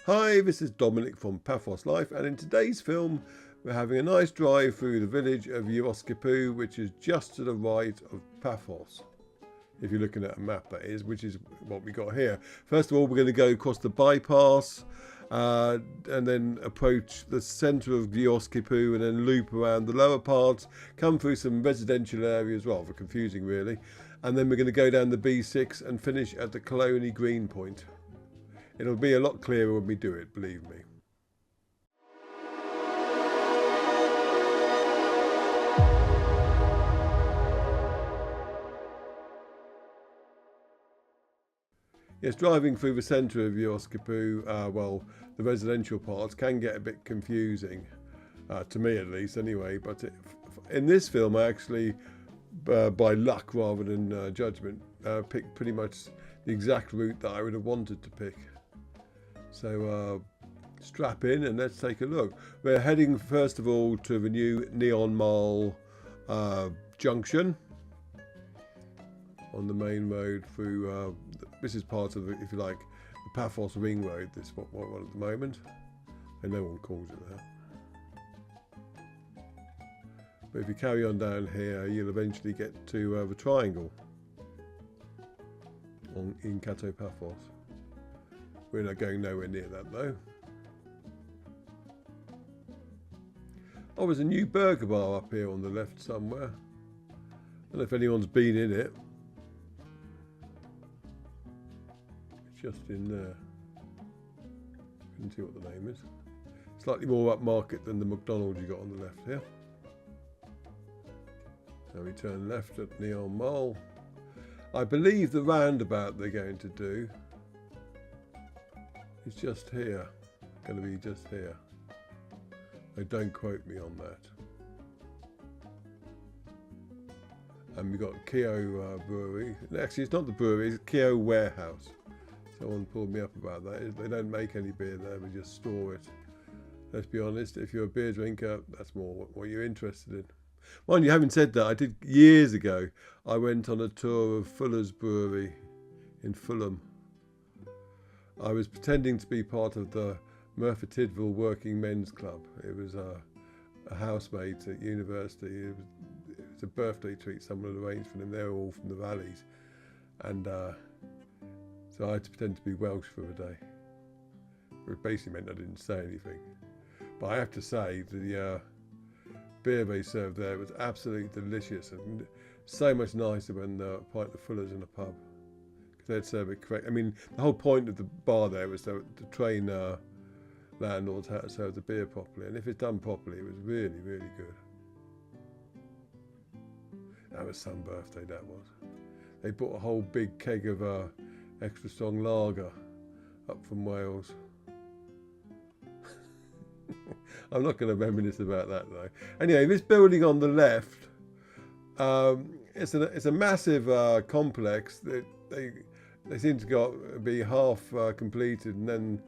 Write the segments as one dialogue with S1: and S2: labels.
S1: Hi, this is Dominic from Paphos Life, and in today's film we're having a nice drive through the village of Geroskipou, which is just to the right of Paphos. If you're looking at a map, that is, which is what we got here. First of all, we're going to go across the bypass and then approach the centre of Geroskipou and then loop around the lower parts, come through some residential areas, rather confusing really, and then we're going to go down the B6 and finish at the Koloni green point. It'll be a lot clearer when we do it, believe me. Yes, driving through the centre of Geroskipou, well, the residential parts can get a bit confusing, to me at least anyway, but in this film I actually, by luck rather than judgment, picked pretty much the exact route that I would have wanted to pick. So strap in and let's take a look. We're heading first of all to the new Neon Mall junction on the main road through, this is part of, if you like, the Paphos Ring Road, this one at the moment, and no one calls it that. But if you carry on down here, you'll eventually get to the triangle in Keo Paphos. We're not going nowhere near that though. Oh, there's a new burger bar up here on the left somewhere. I don't know if anyone's been in it. It's just in there. Couldn't see what the name is. Slightly more upmarket than the McDonald's you got on the left here. Now we turn left at Neon Mall. I believe the roundabout they're going to do is just here. Going to be just here. So don't quote me on that. And we got Keo Brewery. Actually, it's not the brewery, it's Keo Warehouse. Someone pulled me up about that. They don't make any beer there, they just store it. Let's be honest, if you're a beer drinker, that's more what you're interested in. Mind you, having said that, I did years ago, I went on a tour of Fuller's Brewery in Fulham. I was pretending to be part of the Merthyr Tydfil Working Men's Club. It was a housemate at university. It was a birthday treat someone had arranged for them. They were all from the valleys. And so I had to pretend to be Welsh for a day. It basically meant I didn't say anything. But I have to say, the beer they served there was absolutely delicious and so much nicer when a pint of Fuller's in a pub. They'd serve it correct. I mean, the whole point of the bar there was to train landlords how to serve the beer properly, and if it's done properly, it was really, really good. That was some birthday, that was. They bought a whole big keg of extra strong lager up from Wales. I'm not going to reminisce about that though. Anyway, this building on the left, it's a massive complex that they seem to be half completed and then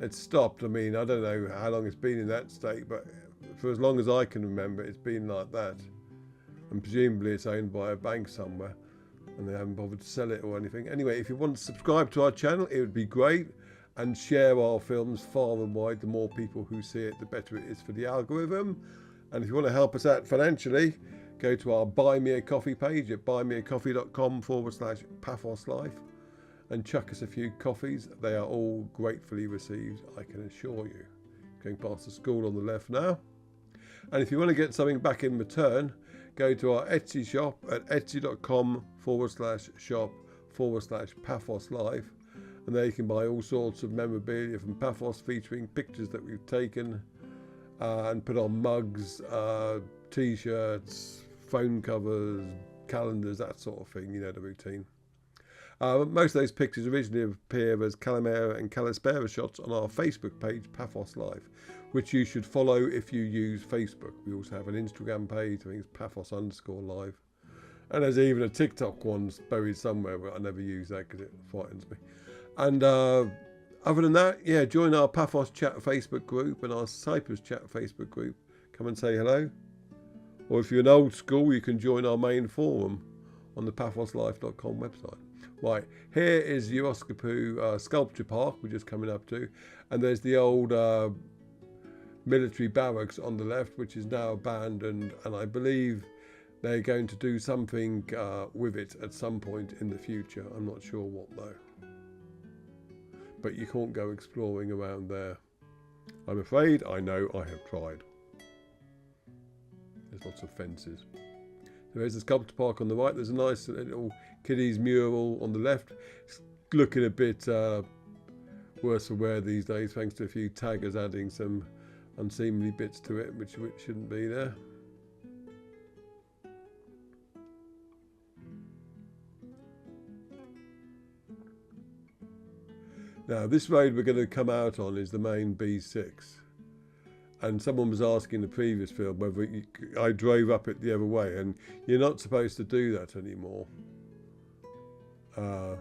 S1: it's stopped. I mean, I don't know how long it's been in that state, but for as long as I can remember, it's been like that. And presumably it's owned by a bank somewhere and they haven't bothered to sell it or anything. Anyway, if you want to subscribe to our channel, it would be great, and share our films far and wide. The more people who see it, the better it is for the algorithm. And if you want to help us out financially, go to our Buy Me a Coffee page at buymeacoffee.com/PaphosLife and chuck us a few coffees. They are all gratefully received, I can assure you. Going past the school on the left now. And if you want to get something back in return, go to our Etsy shop at etsy.com/shop/PaphosLife. And there you can buy all sorts of memorabilia from Paphos featuring pictures that we've taken and put on mugs, t-shirts, phone covers, calendars, that sort of thing, you know, the routine. Most of those pictures originally appear as Calimera and Calispera shots on our Facebook page, Paphos Life, which you should follow if you use Facebook. We also have an Instagram page, I think it's Paphos_live. And there's even a TikTok one buried somewhere, but I never use that because it frightens me. And other than that, yeah, join our Paphos Chat Facebook group and our Cyprus Chat Facebook group. Come and say hello. Or if you're an old school, you can join our main forum on the paphoslife.com website. Right, here is Geroskipou Sculpture Park, we're just coming up to, and there's the old military barracks on the left, which is now abandoned, and I believe they're going to do something with it at some point in the future. I'm not sure what though. But you can't go exploring around there. I'm afraid. I know, I have tried. There's lots of fences. There's the sculpture park on the right. There's a nice little kiddies mural on the left. It's looking a bit worse for wear these days, thanks to a few taggers adding some unseemly bits to it, which shouldn't be there. Now, this road we're going to come out on is the main B6. And someone was asking in the previous film whether I drove up it the other way, and you're not supposed to do that anymore. And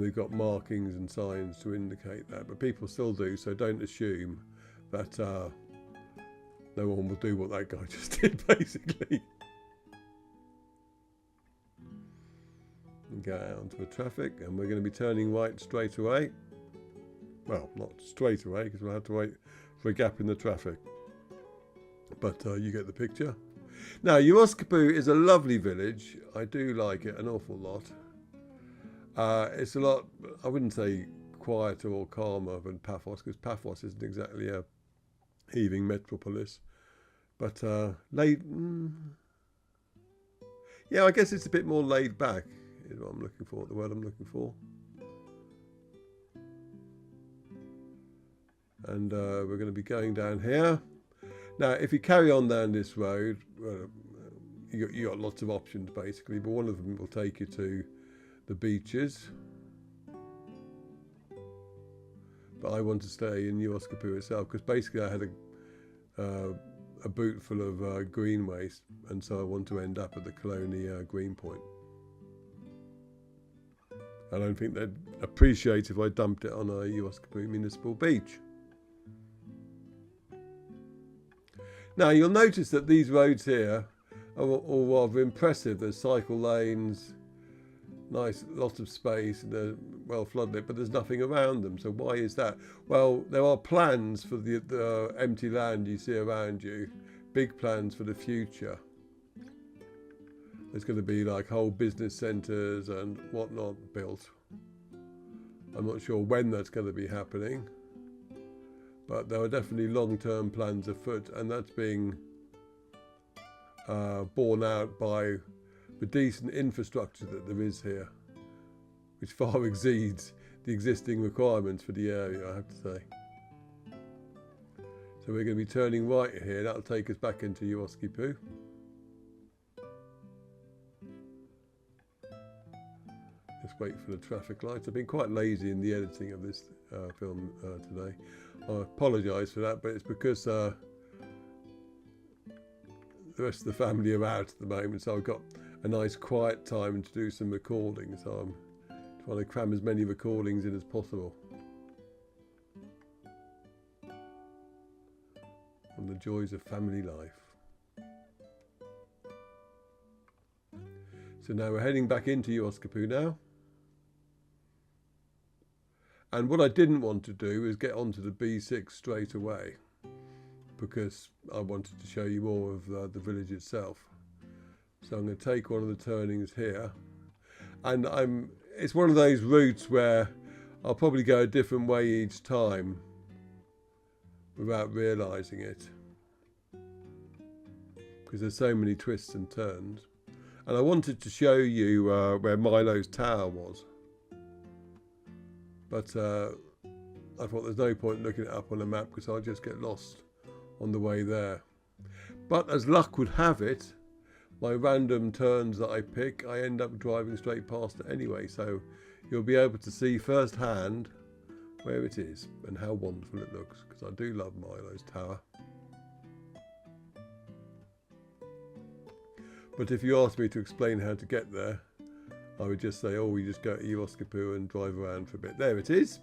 S1: they've got markings and signs to indicate that, but people still do, so don't assume that no one will do what that guy just did, basically. And get out onto the traffic, and we're going to be turning right straight away. Well, not straight away, because we'll have to wait for a gap in the traffic. But you get the picture. Now, Geroskipou is a lovely village. I do like it an awful lot. It's a lot, I wouldn't say quieter or calmer than Paphos, because Paphos isn't exactly a heaving metropolis. But yeah, I guess it's a bit more laid back, is what I'm looking for, the word I'm looking for. And we're going to be going down here. Now, if you carry on down this road, well, you got lots of options basically, but one of them will take you to the beaches. But I want to stay in Geroskipou itself, because basically I had a boot full of green waste, and so I want to end up at the Koloni green point. I don't think they'd appreciate if I dumped it on a Geroskipou municipal beach. Now, you'll notice that these roads here are all rather impressive. There's cycle lanes, nice, lots of space, and they're well floodlit, but there's nothing around them. So why is that? Well, there are plans for the empty land you see around you, big plans for the future. There's going to be like whole business centres and whatnot built. I'm not sure when that's going to be happening, but there are definitely long-term plans afoot, and that's being borne out by the decent infrastructure that there is here, which far exceeds the existing requirements for the area, I have to say. So we're going to be turning right here. That'll take us back into Geroskipou. Just wait for the traffic lights. I've been quite lazy in the editing of this film today. I apologise for that, but it's because the rest of the family are out at the moment, so I've got a nice quiet time to do some recording, so I'm trying to cram as many recordings in as possible. And the joys of family life. So now we're heading back into Geroskipou now. And what I didn't want to do is get onto the B6 straight away, because I wanted to show you more of the village itself. So I'm going to take one of the turnings here, and it's one of those routes where I'll probably go a different way each time without realising it, because there's so many twists and turns. And I wanted to show you where Milo's tower was, but I thought there's no point looking it up on a map, because I'll just get lost on the way there. But as luck would have it, my random turns that I pick, I end up driving straight past it anyway, so you'll be able to see firsthand where it is and how wonderful it looks, because I do love Milo's tower. But if you asked me to explain how to get there, I would just say, oh, we just go to Geroskipou and drive around for a bit. There it is.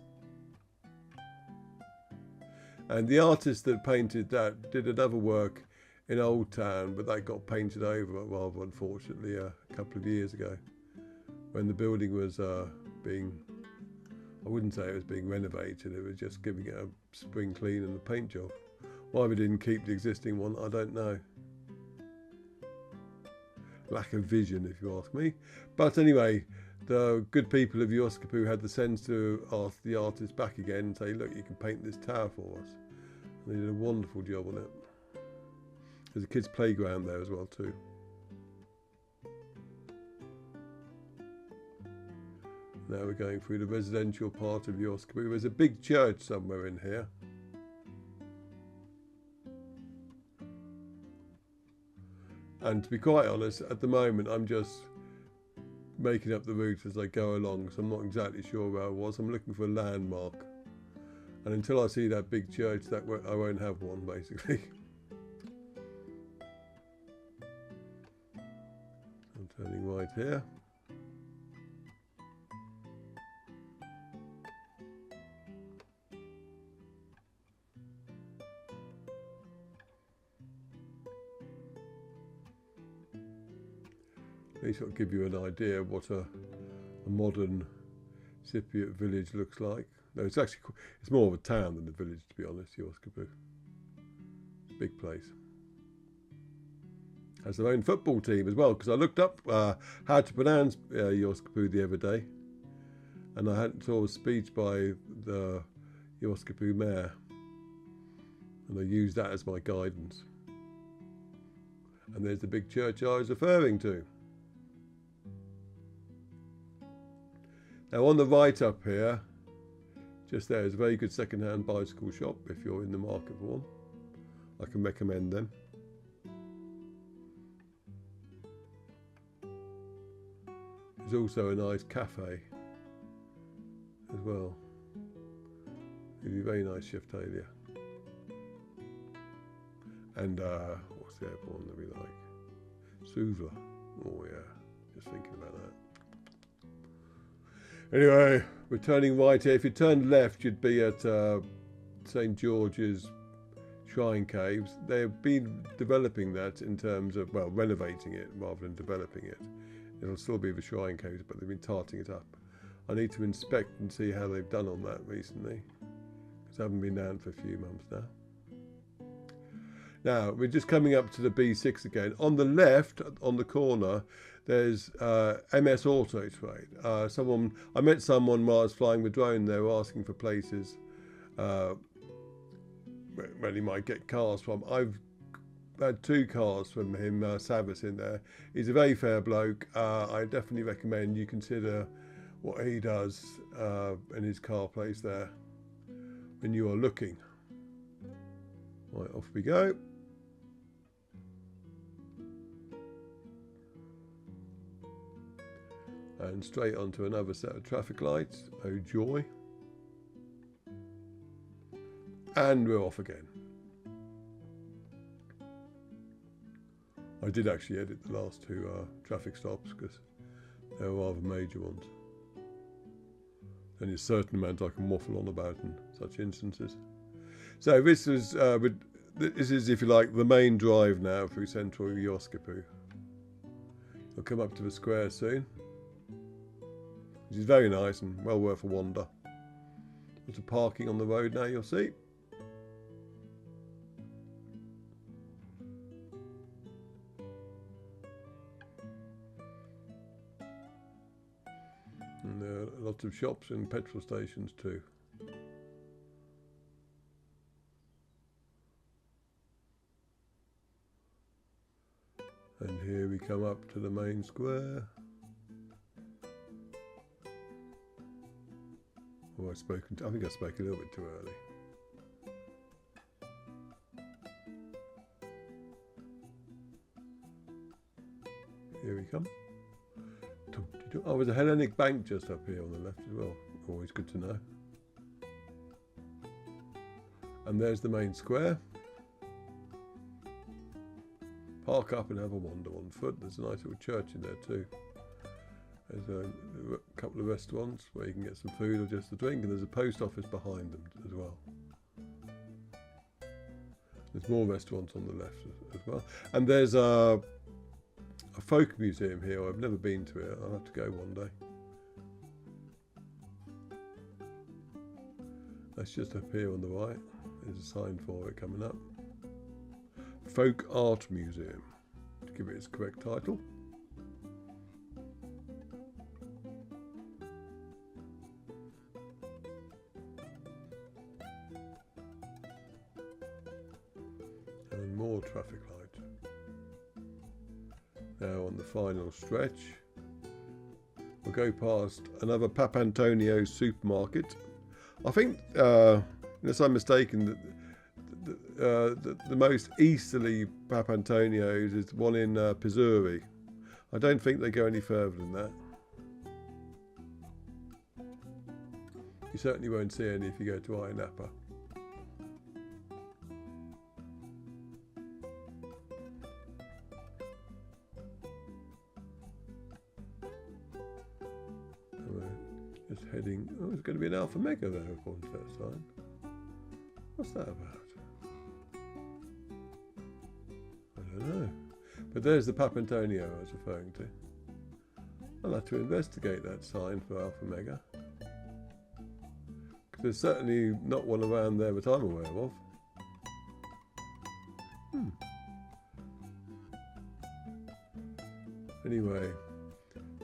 S1: And the artist that painted that did another work in Old Town, but that got painted over rather unfortunately a couple of years ago. when the building was being, I wouldn't say it was being renovated, it was just giving it a spring clean and a paint job. Why we didn't keep the existing one, I don't know. Lack of vision, if you ask me. But anyway, the good people of Geroskipou had the sense to ask the artist back again and say, look, you can paint this tower for us. And they did a wonderful job on it. There's a kids' playground there as well too. Now we're going through the residential part of Geroskipou. There's a big church somewhere in here. And to be quite honest, at the moment I'm just making up the route as I go along, so I'm not exactly sure where I was. I'm looking for a landmark. And until I see that big church, I won't have one, basically. I'm turning right here. At least it'll give you an idea of what a modern Cypriot village looks like. No, it's more of a town than a village, to be honest, Geroskipou. It's a big place. Has their own football team as well, because I looked up how to pronounce Geroskipou the other day, and I saw a speech by the Geroskipou mayor, and I used that as my guidance. And there's the big church I was referring to. Now on the right up here, just there is a very good second-hand bicycle shop if you're in the market for one. I can recommend them. There's also a nice cafe as well. It'd be a very nice shift area. And what's the airport one that we like? Souvla. Oh yeah, just thinking about that. Anyway, we're turning right here. If you turn left, you'd be at St. George's Shrine Caves. They've been developing that in terms of, well, renovating it rather than developing it. It'll still be the Shrine Caves, but they've been tarting it up. I need to inspect and see how they've done on that recently, because I haven't been down for a few months now. Now, we're just coming up to the B6 again. On the left, on the corner, there's MS Auto Trade. I met someone while I was flying the drone. They were asking for places where he might get cars from. I've had 2 cars from him, Savas in there. He's a very fair bloke. I definitely recommend you consider what he does in his car place there when you are looking. Right, off we go. And straight onto another set of traffic lights. Oh joy. And we're off again. I did actually edit the last 2 traffic stops because they were rather major ones. Only a certain amount I can waffle on about in such instances. So this is, if you like, the main drive now through central Geroskipou. I'll come up to the square soon, which is very nice and well worth a wander. There's a parking on the road now, you'll see. And there are lots of shops and petrol stations too. And here we come up to the main square. Oh, I think I spoke a little bit too early. Here we come. Oh, there's a Hellenic bank just up here on the left as well. Always good to know. And there's the main square. Park up and have a wander on foot. There's a nice little church in there too. There's a couple of restaurants where you can get some food or just a drink, and there's a post office behind them as well. There's more restaurants on the left as well. And there's a folk museum here. I've never been to it. I'll have to go one day. That's just up here on the right. There's a sign for it coming up. Folk Art Museum, to give it its correct title. And more traffic lights. Now on the final stretch, we'll go past another Papantonio supermarket. I think, unless I'm mistaken, the most easterly Papantonios is one in Pizzuri. I don't think they go any further than that. You certainly won't see any if you go to Ironapa. Just heading, oh, there's going to be an Alpha Mega there according to that sign. What's that about? I don't know. But there's the Papantonio I was referring to. I'll have to investigate that sign for Alpha Mega. Because there's certainly not one around there that I'm aware of. Anyway,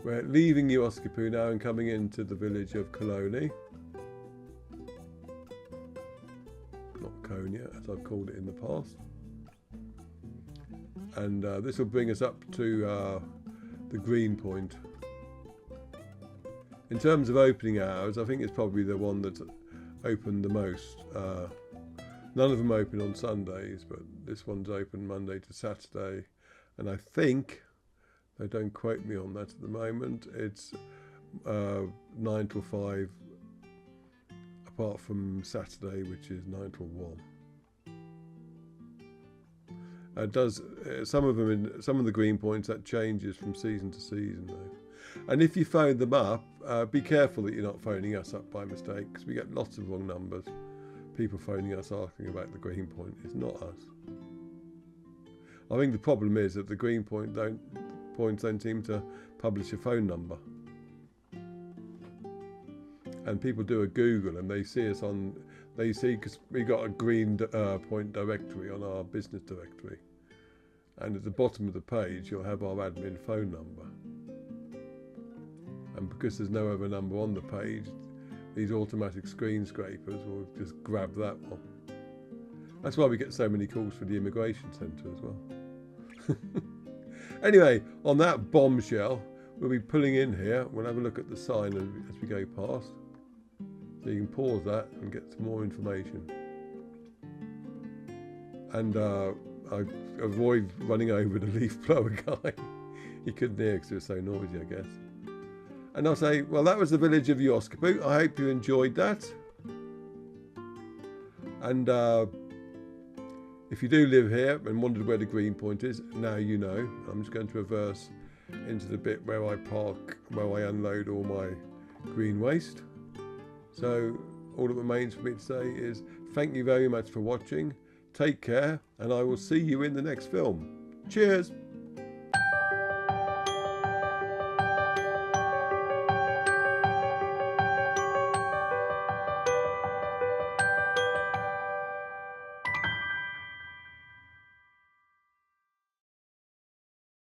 S1: we're leaving Geroskipou now and coming into the village of Koloni. Not Konya, as I've called it in the past. And this will bring us up to the green point. In terms of opening hours, I think it's probably the one that's opened the most. None of them open on Sundays, but this one's open Monday to Saturday. And I think, they don't quote me on that at the moment, it's 9 till 5, apart from Saturday, which is 9 till 1. Does some of them in some of the green points that changes from season to season though. And if you phone them up, be careful that you're not phoning us up by mistake, because we get lots of wrong numbers. People phoning us asking about the green point. It's not us. I think the problem is that the green points don't seem to publish a phone number. And people do a Google and they see us on, they see, because we got a green point directory on our business directory. And at the bottom of the page, you'll have our admin phone number. And because there's no other number on the page, these automatic screen scrapers will just grab that one. That's why we get so many calls for the immigration centre as well. Anyway, on that bombshell, we'll be pulling in here. We'll have a look at the sign as we go past. So you can pause that and get some more information. And I avoid running over the leaf blower guy. He couldn't hear because it was so noisy, I guess. And I'll say, well, that was the village of Geroskipou. I hope you enjoyed that. And if you do live here and wondered where the green point is, now you know. I'm just going to reverse into the bit where I park, where I unload all my green waste. So all that remains for me to say is thank you very much for watching. Take care, and I will see you in the next film. Cheers!